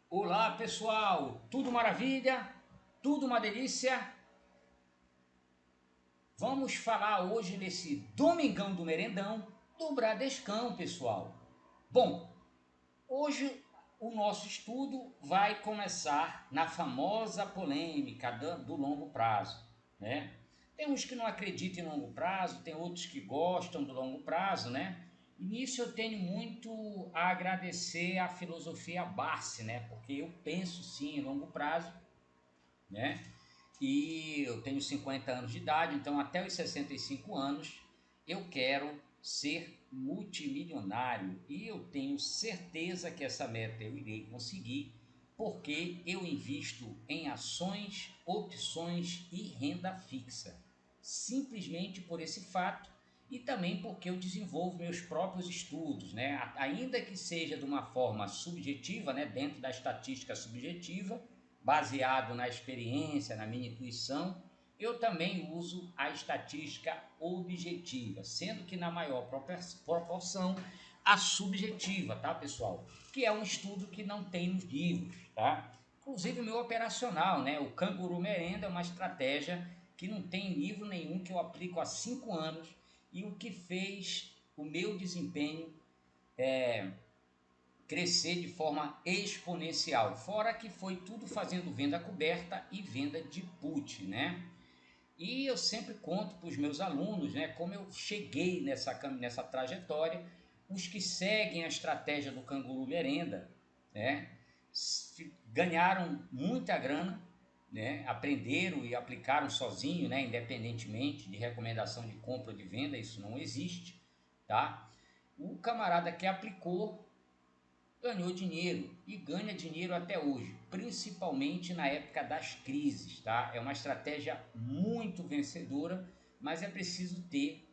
Olá pessoal, tudo maravilha? Tudo uma delícia? Vamos falar hoje nesse Domingão do Merendão do Bradescão, pessoal. Bom, hoje o nosso estudo vai começar na famosa polêmica do longo prazo, né? Tem uns que não acreditam em longo prazo, tem outros que gostam do longo prazo, né? E nisso eu tenho muito a agradecer à filosofia Barsi, né? Porque eu penso sim em longo prazo, né? E eu tenho 50 anos de idade, então até os 65 anos eu quero ser multimilionário e eu tenho certeza que essa meta eu irei conseguir, porque eu invisto em ações, opções e renda fixa. Simplesmente por esse fato e também porque eu desenvolvo meus próprios estudos, né? Ainda que seja de uma forma subjetiva, né? Dentro da estatística subjetiva, baseado na experiência, na minha intuição, eu também uso a estatística objetiva, sendo que na maior proporção a subjetiva, tá, pessoal? Que é um estudo que não tem nos livros, tá? Inclusive o meu operacional, né? O Canguru Merenda é uma estratégia que não tem livro nenhum, que eu aplico há 5 anos e o que fez o meu desempenho crescer de forma exponencial. Fora que foi tudo fazendo venda coberta e venda de put, né? E eu sempre conto para os meus alunos, né, como eu cheguei nessa trajetória. Os que seguem a estratégia do Canguru Merenda, né, ganharam muita grana, né, aprenderam e aplicaram sozinho, né, independentemente de recomendação de compra ou de venda, isso não existe, tá? O camarada que aplicou ganhou dinheiro e ganha dinheiro até hoje, principalmente na época das crises, tá? É uma estratégia muito vencedora, mas é preciso ter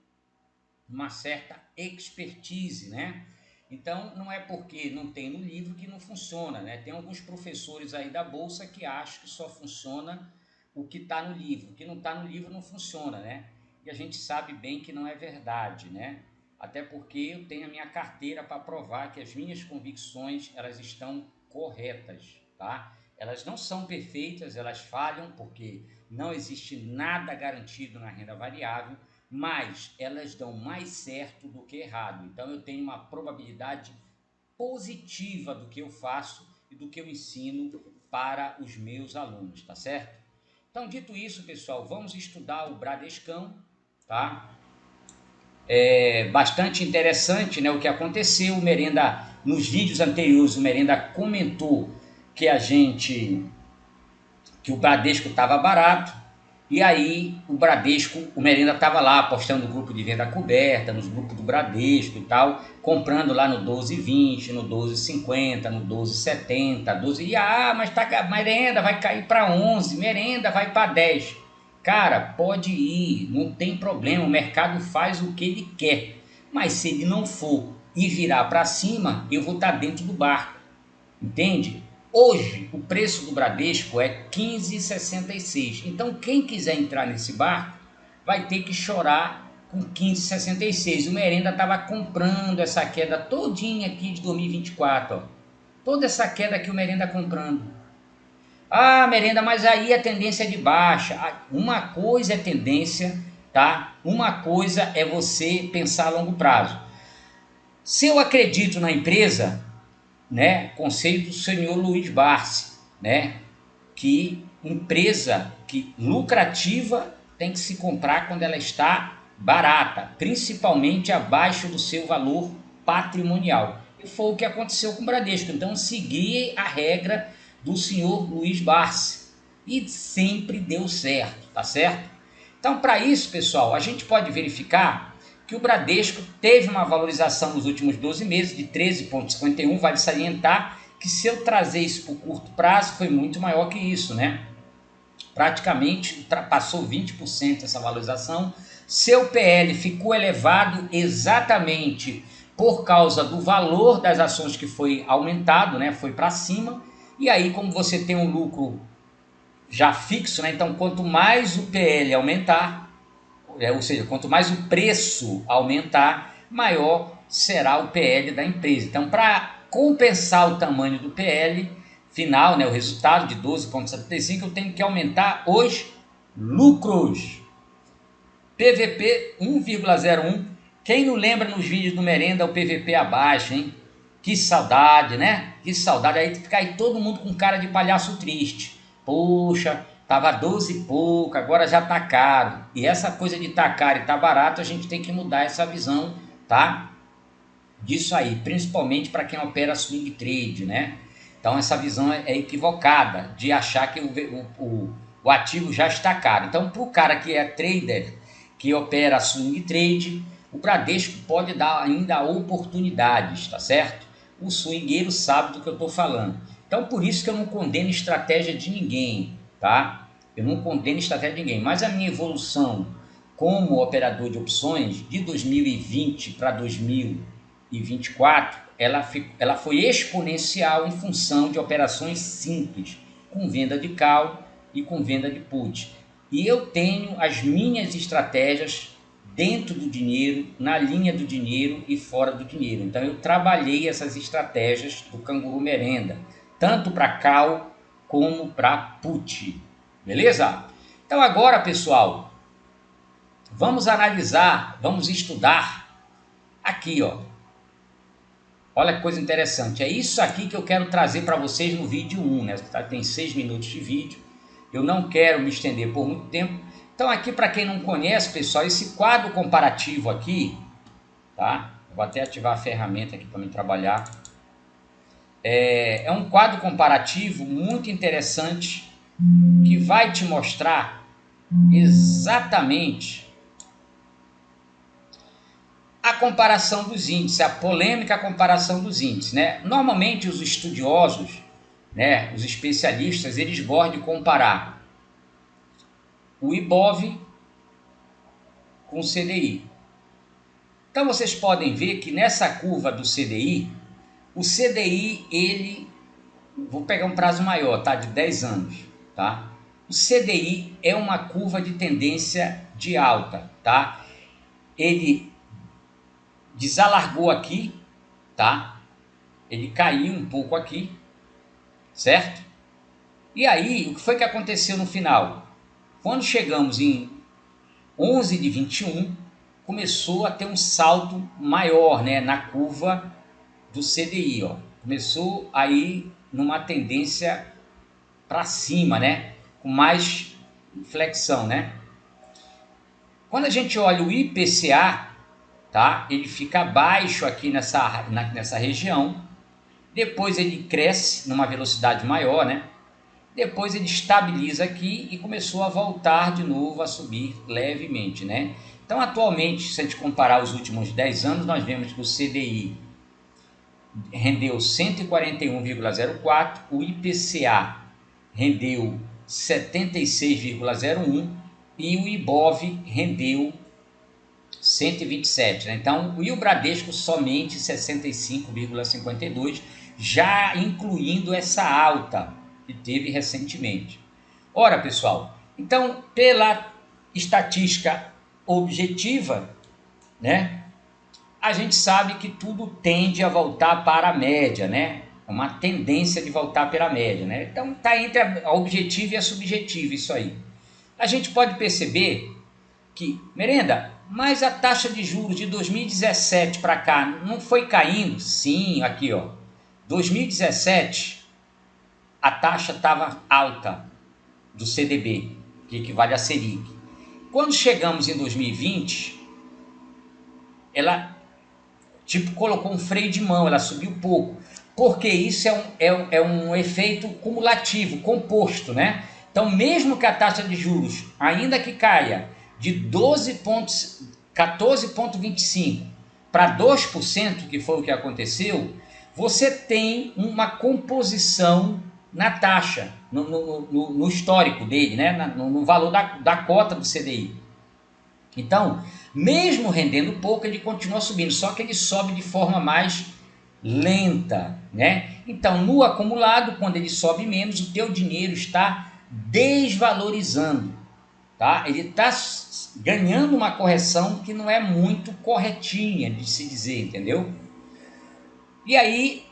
uma certa expertise, né? Então, não é porque não tem no livro que não funciona, né? Tem alguns professores aí da bolsa que acham que só funciona o que está no livro, o que não está no livro não funciona, né? E a gente sabe bem que não é verdade, né? Até porque eu tenho a minha carteira para provar que as minhas convicções elas estão corretas, tá? Elas não são perfeitas, elas falham porque não existe nada garantido na renda variável, mas elas dão mais certo do que errado. Então eu tenho uma probabilidade positiva do que eu faço e do que eu ensino para os meus alunos, tá certo? Então, dito isso, pessoal, vamos estudar o Bradescão, tá? É bastante interessante, né, o que aconteceu. O Merenda, nos vídeos anteriores, o Merenda comentou que que o Bradesco estava barato, e aí o Bradesco, o Merenda estava lá apostando no grupo de venda coberta, nos grupos do Bradesco e tal, comprando lá no 12,20, no 12,50, no 12,70, 12, mas Merenda vai cair para 11, Merenda vai para 10. Cara, pode ir, não tem problema, o mercado faz o que ele quer, mas se ele não for e virar para cima, eu vou estar dentro do barco. Entende? Hoje, o preço do Bradesco é 15,66. Então, quem quiser entrar nesse barco vai ter que chorar com 15,66. O Merenda estava comprando essa queda todinha aqui de 2024. Ó. Toda essa queda que o Merenda comprando. Ah, Merenda, mas aí a tendência é de baixa. Uma coisa é tendência, tá? Uma coisa é você pensar a longo prazo. Se eu acredito na empresa, né, conselho do senhor Luiz Barsi, né, que empresa que lucrativa tem que se comprar quando ela está barata, principalmente abaixo do seu valor patrimonial. E foi o que aconteceu com o Bradesco. Então, segui a regra do senhor Luiz Barsi e sempre deu certo, tá certo? Então, para isso, pessoal, a gente pode verificar que o Bradesco teve uma valorização nos últimos 12 meses de 13,51. Vale salientar que, se eu trazer isso para o curto prazo, foi muito maior que isso, né? Praticamente ultrapassou 20% essa valorização. Seu PL ficou elevado exatamente por causa do valor das ações que foi aumentado, né? Foi para cima. E aí, como você tem um lucro já fixo, né? Então, quanto mais o PL aumentar, ou seja, quanto mais o preço aumentar, maior será o PL da empresa. Então, para compensar o tamanho do PL, final, né, o resultado de 12,75, eu tenho que aumentar os lucros. PVP 1,01. Quem não lembra nos vídeos do Merenda o PVP abaixo, hein? Que saudade, né? Que saudade. Aí fica aí todo mundo com cara de palhaço triste. Poxa, tava 12 e pouco, agora já tá caro. E essa coisa de tá caro e tá barato, a gente tem que mudar essa visão, tá? Disso aí, principalmente para quem opera swing trade, né? Então essa visão é equivocada de achar que o ativo já está caro. Então para o cara que é trader, que opera swing trade, o Bradesco pode dar ainda oportunidades, tá certo? O swingueiro sabe do que eu estou falando. Então por isso que eu não condeno estratégia de ninguém, tá? Eu não condeno estratégia de ninguém, mas a minha evolução como operador de opções de 2020 para 2024, ela foi exponencial em função de operações simples, com venda de call e com venda de put. E eu tenho as minhas estratégias dentro do dinheiro, na linha do dinheiro e fora do dinheiro. Então eu trabalhei essas estratégias do Canguru Merenda, tanto para call como para put. Beleza? Então agora, pessoal, vamos analisar, vamos estudar aqui, ó. Olha que coisa interessante. É isso aqui que eu quero trazer para vocês no vídeo 1, né? Tem 6 minutos de vídeo. Eu não quero me estender por muito tempo. Então aqui, para quem não conhece, pessoal, esse quadro comparativo aqui, tá? Eu vou até ativar a ferramenta aqui para mim trabalhar. É um quadro comparativo muito interessante que vai te mostrar exatamente a comparação dos índices, a polêmica comparação dos índices, né? Normalmente os estudiosos, né, os especialistas, eles gostam de comparar o IBOV com o CDI. Então vocês podem ver que nessa curva do CDI, o CDI, ele, vou pegar um prazo maior, tá? De 10 anos, tá? O CDI é uma curva de tendência de alta, tá? Ele desalargou aqui, tá? Ele caiu um pouco aqui, certo? E aí, o que foi que aconteceu no final? Quando chegamos em 11 de 21, começou a ter um salto maior, né, na curva do CDI, ó. Começou aí numa tendência para cima, né, com mais flexão, né? Quando a gente olha o IPCA, tá? Ele fica abaixo aqui nessa região. Depois ele cresce numa velocidade maior, né? Depois ele estabiliza aqui e começou a voltar de novo a subir levemente, né? Então, atualmente, se a gente comparar os últimos 10 anos, nós vemos que o CDI rendeu 141,04, o IPCA rendeu 76,01 e o IBOV rendeu 127, né? Então, e o Bradesco somente 65,52, já incluindo essa alta que teve recentemente. Ora, pessoal, então, pela estatística objetiva, né, a gente sabe que tudo tende a voltar para a média, né? Uma tendência de voltar para a média, né? Então, está entre a objetiva e a subjetiva isso aí. A gente pode perceber que, Merenda, mas a taxa de juros de 2017 para cá não foi caindo? Sim, aqui ó, 2017 a taxa estava alta do CDB, que equivale a Selic. Quando chegamos em 2020, ela colocou um freio de mão, ela subiu pouco, porque isso é um efeito cumulativo, composto, né? Então mesmo que a taxa de juros, ainda que caia de 14,25 para 2%, que foi o que aconteceu, você tem uma composição na taxa, no histórico dele, né? no valor da cota do CDI. Então, mesmo rendendo pouco, ele continua subindo, só que ele sobe de forma mais lenta, né? Então, no acumulado, quando ele sobe menos, o teu dinheiro está desvalorizando, tá? Ele está ganhando uma correção que não é muito corretinha de se dizer, entendeu? E aí,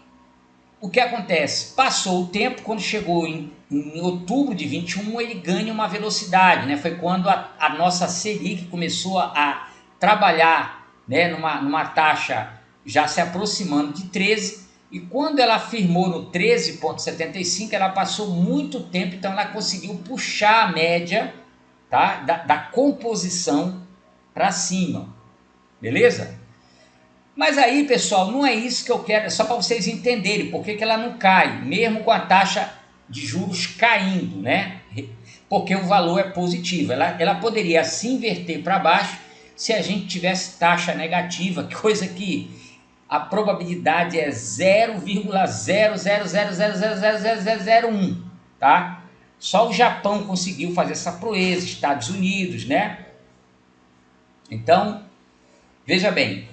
o que acontece? Passou o tempo, quando chegou em outubro de 21, ele ganha uma velocidade, né? Foi quando a nossa Selic começou a trabalhar, né, numa taxa já se aproximando de 13, e quando ela firmou no 13,75, ela passou muito tempo, então ela conseguiu puxar a média, tá, da composição para cima, beleza? Mas aí, pessoal, não é isso que eu quero, é só para vocês entenderem por que ela não cai, mesmo com a taxa de juros caindo, né? Porque o valor é positivo. Ela poderia se inverter para baixo se a gente tivesse taxa negativa, coisa que a probabilidade é 0,000000001, tá? Só o Japão conseguiu fazer essa proeza, Estados Unidos, né? Então, veja bem,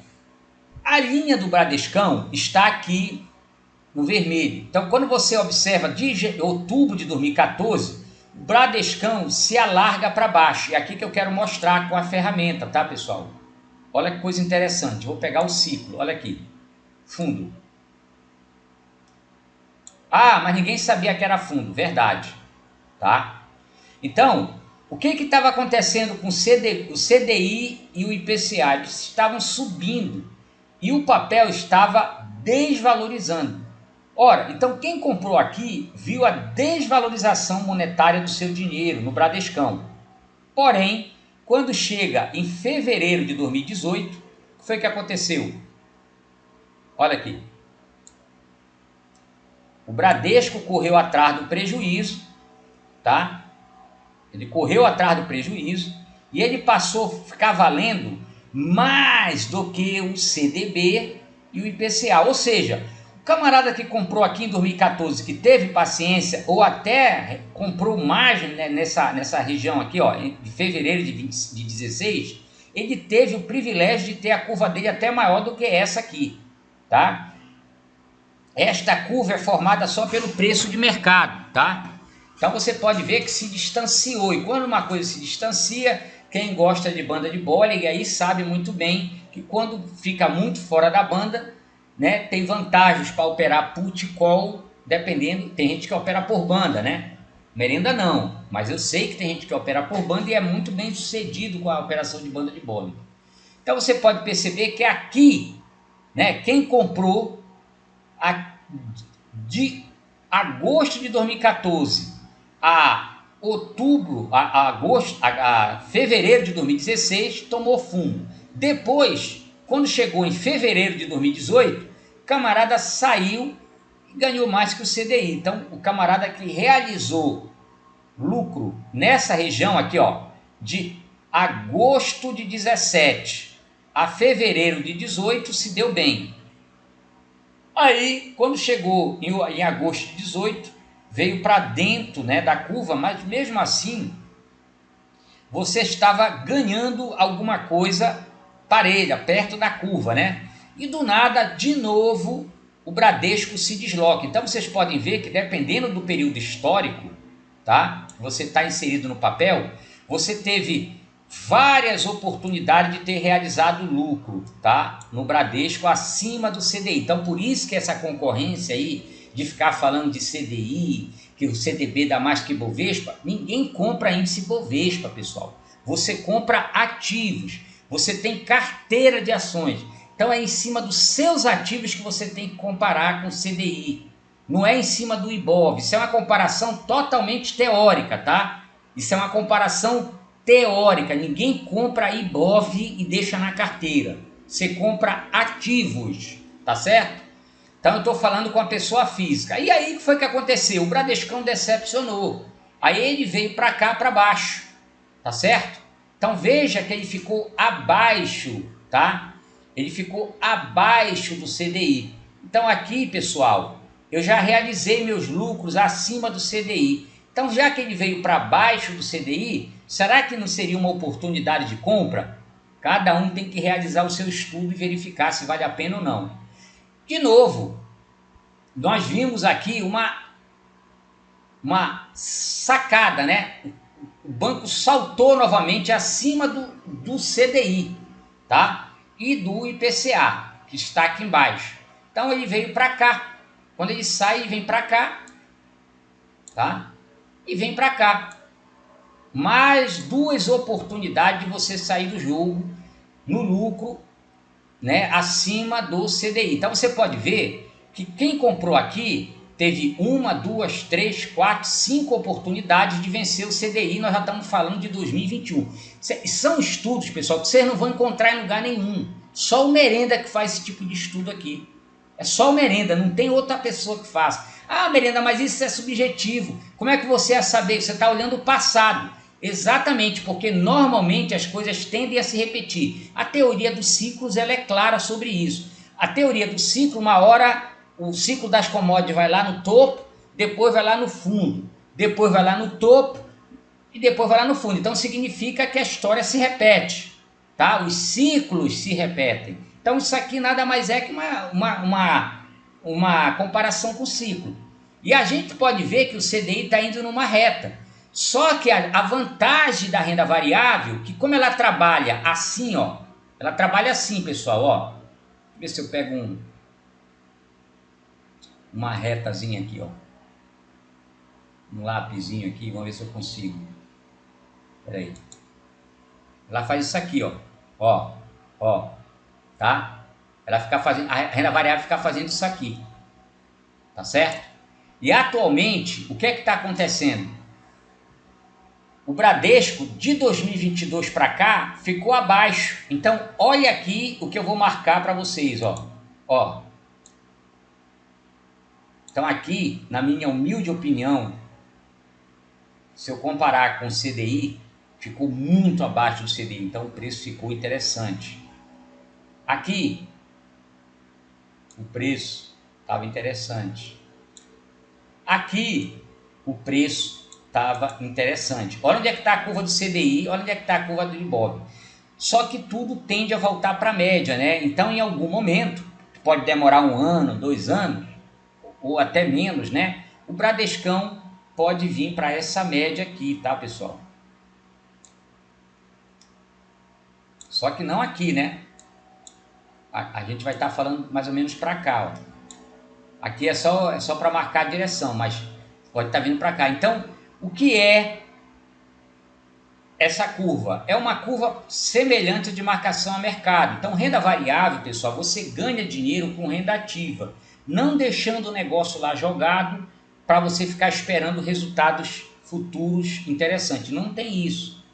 a linha do Bradescão está aqui no vermelho. Então, quando você observa de outubro de 2014, o Bradescão se alarga para baixo. E aqui que eu quero mostrar com a ferramenta, tá, pessoal? Olha que coisa interessante. Vou pegar o ciclo, olha aqui. Fundo. Ah, mas ninguém sabia que era fundo. Verdade, tá? Então, o que estava acontecendo com o CDI e o IPCA? Eles estavam subindo e o papel estava desvalorizando. Ora, então quem comprou aqui viu a desvalorização monetária do seu dinheiro no Bradescão. Porém, quando chega em fevereiro de 2018, o que foi que aconteceu? Olha aqui. O Bradesco correu atrás do prejuízo, tá? Ele correu atrás do prejuízo e ele passou a ficar valendo mais do que o CDB e o IPCA. Ou seja, o camarada que comprou aqui em 2014, que teve paciência, ou até comprou margem, né, nessa região aqui, ó, de fevereiro de 16, ele teve o privilégio de ter a curva dele até maior do que essa aqui, tá? Esta curva é formada só pelo preço de mercado, tá? Então você pode ver que se distanciou, e quando uma coisa se distancia, quem gosta de banda de Bollinger aí sabe muito bem que quando fica muito fora da banda, né, tem vantagens para operar put e call, dependendo, tem gente que opera por banda, né? Merenda não, mas eu sei que tem gente que opera por banda e é muito bem sucedido com a operação de banda de Bollinger. Então você pode perceber que aqui, né, quem comprou de agosto de 2014 a fevereiro de 2016 tomou fumo. Depois, quando chegou em fevereiro de 2018, o camarada saiu e ganhou mais que o CDI. Então, o camarada que realizou lucro nessa região aqui, ó, de agosto de 17 a fevereiro de 18, se deu bem. Aí, quando chegou em agosto de 18, veio para dentro, né, da curva, mas mesmo assim, você estava ganhando alguma coisa parelha, perto da curva, né? E do nada, de novo, o Bradesco se desloca. Então, vocês podem ver que dependendo do período histórico, tá? Você está inserido no papel, você teve várias oportunidades de ter realizado lucro, tá? No Bradesco acima do CDI. Então, por isso que essa concorrência aí de ficar falando de CDI, que o CDB dá mais que Bovespa, ninguém compra índice Bovespa, pessoal. Você compra ativos, você tem carteira de ações. Então, é em cima dos seus ativos que você tem que comparar com o CDI. Não é em cima do IBOV. Isso é uma comparação totalmente teórica, tá? Isso é uma comparação teórica, ninguém compra IBOV e deixa na carteira. Você compra ativos, tá certo? Então eu estou falando com a pessoa física. E aí o que foi que aconteceu? O Bradescão decepcionou. Aí ele veio para cá, para baixo, tá certo? Então veja que ele ficou abaixo, tá? Ele ficou abaixo do CDI. Então aqui, pessoal, eu já realizei meus lucros acima do CDI. Então, já que ele veio para baixo do CDI, será que não seria uma oportunidade de compra? Cada um tem que realizar o seu estudo e verificar se vale a pena ou não. De novo, nós vimos aqui uma sacada, né? O banco saltou novamente acima do CDI, tá? E do IPCA, que está aqui embaixo. Então, ele veio para cá. Quando ele sai e vem para cá, tá? E vem para cá. Mais duas oportunidades de você sair do jogo no lucro, né, acima do CDI. Então você pode ver que quem comprou aqui teve 1, 2, 3, 4, 5 oportunidades de vencer o CDI. Nós já estamos falando de 2021. São estudos, pessoal, que vocês não vão encontrar em lugar nenhum. Só o Merenda que faz esse tipo de estudo aqui. É só o Merenda, não tem outra pessoa que faça. Ah, Merenda, mas isso é subjetivo. Como é que você ia saber? Você está olhando o passado. Exatamente, porque normalmente as coisas tendem a se repetir. A teoria dos ciclos, ela é clara sobre isso. A teoria do ciclo, uma hora o ciclo das commodities vai lá no topo, depois vai lá no fundo, depois vai lá no topo e depois vai lá no fundo. Então significa que a história se repete, tá? Os ciclos se repetem. Então isso aqui nada mais é que uma comparação com o ciclo. E a gente pode ver que o CDI está indo numa reta. Só que a vantagem da renda variável, que como ela trabalha assim, ó, ela trabalha assim, pessoal, ó. Deixa eu ver se eu pego uma retazinha aqui, ó. Um lapisinho aqui, vamos ver se eu consigo. Espera aí. Ela faz isso aqui, ó. Ó, tá? Ela fica fazendo, a renda variável fica fazendo isso aqui. Tá certo? E atualmente, o que é que está acontecendo? O Bradesco, de 2022 para cá, ficou abaixo. Então, olha aqui o que eu vou marcar para vocês, ó. Então, aqui, na minha humilde opinião, se eu comparar com o CDI, ficou muito abaixo do CDI. Então, o preço ficou interessante. Aqui, o preço estava interessante. Aqui, o preço estava interessante. Olha onde é que está a curva do CDI, olha onde é que está a curva do Ibov. Só que tudo tende a voltar para a média, né? Então, em algum momento, pode demorar 1 ano, 2 anos, ou até menos, né? O Bradescão pode vir para essa média aqui, tá, pessoal? Só que não aqui, né? A gente vai estar falando mais ou menos para cá, ó. Aqui é só para marcar a direção, mas pode estar vindo para cá. Então, o que é essa curva? É uma curva semelhante de marcação a mercado. Então, renda variável, pessoal, você ganha dinheiro com renda ativa, não deixando o negócio lá jogado para você ficar esperando resultados futuros interessantes. Não tem isso,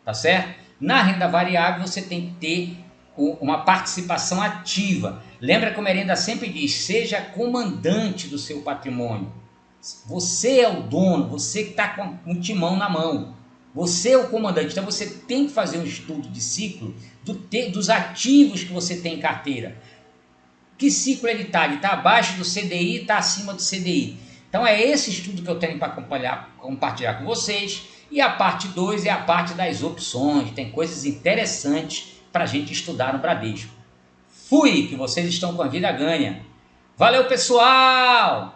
tá certo? Na renda variável, você tem que ter uma participação ativa. Lembra que o Merenda sempre diz, seja comandante do seu patrimônio. Você é o dono, você que está com um timão na mão. Você é o comandante, então você tem que fazer um estudo de ciclo dos ativos que você tem em carteira. Que ciclo ele está? Ele está abaixo do CDI, está acima do CDI. Então é esse estudo que eu tenho para compartilhar com vocês. E a parte 2 é a parte das opções. Tem coisas interessantes para a gente estudar no Bradesco. Fui, que vocês estão com a vida ganha. Valeu, pessoal!